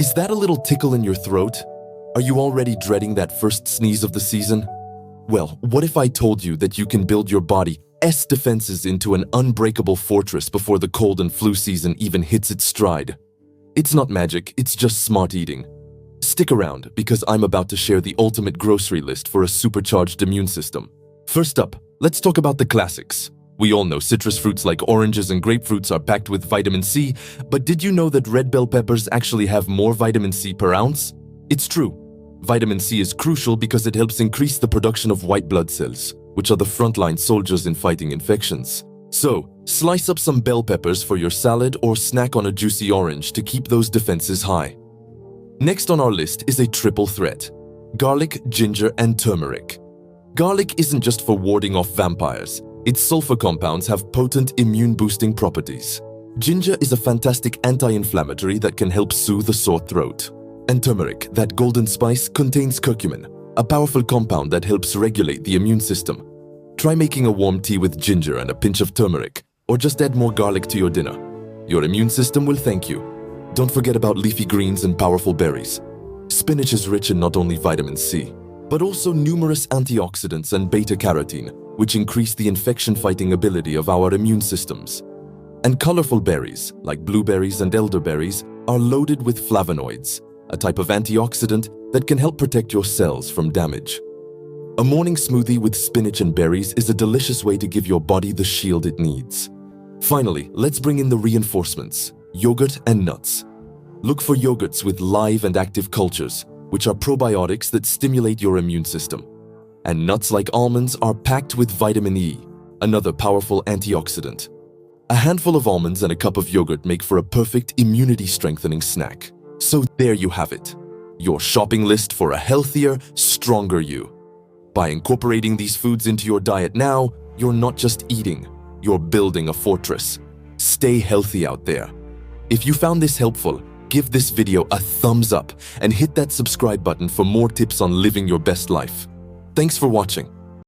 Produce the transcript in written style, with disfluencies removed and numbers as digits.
Is that a little tickle in your throat? Are you already dreading that first sneeze of the season? Well, what if I told you that you can build your body's defenses into an unbreakable fortress before the cold and flu season even hits its stride? It's not magic, it's just smart eating. Stick around, because I'm about to share the ultimate grocery list for a supercharged immune system. First up, let's talk about the classics. We all know citrus fruits like oranges and grapefruits are packed with vitamin C, but did you know that red bell peppers actually have more vitamin C per ounce? It's true. Vitamin C is crucial because it helps increase the production of white blood cells, which are the frontline soldiers in fighting infections. So, slice up some bell peppers for your salad or snack on a juicy orange to keep those defenses high. Next on our list is a triple threat: garlic, ginger, and turmeric. Garlic isn't just for warding off vampires. Its sulfur compounds have potent immune-boosting properties. Ginger is a fantastic anti-inflammatory that can help soothe a sore throat. And turmeric, that golden spice, contains curcumin, a powerful compound that helps regulate the immune system. Try making a warm tea with ginger and a pinch of turmeric, or just add more garlic to your dinner. Your immune system will thank you. Don't forget about leafy greens and powerful berries. Spinach is rich in not only vitamin C, but also numerous antioxidants and beta-carotene, which increase the infection-fighting ability of our immune systems. And colorful berries, like blueberries and elderberries, are loaded with flavonoids, a type of antioxidant that can help protect your cells from damage. A morning smoothie with spinach and berries is a delicious way to give your body the shield it needs. Finally, let's bring in the reinforcements: yogurt and nuts. Look for yogurts with live and active cultures, which are probiotics that stimulate your immune system. And nuts like almonds are packed with vitamin E, another powerful antioxidant. A handful of almonds and a cup of yogurt make for a perfect immunity-strengthening snack. So there you have it, your shopping list for a healthier, stronger you. By incorporating these foods into your diet now, you're not just eating, you're building a fortress. Stay healthy out there. If you found this helpful, give this video a thumbs up and hit that subscribe button for more tips on living your best life. Thanks for watching.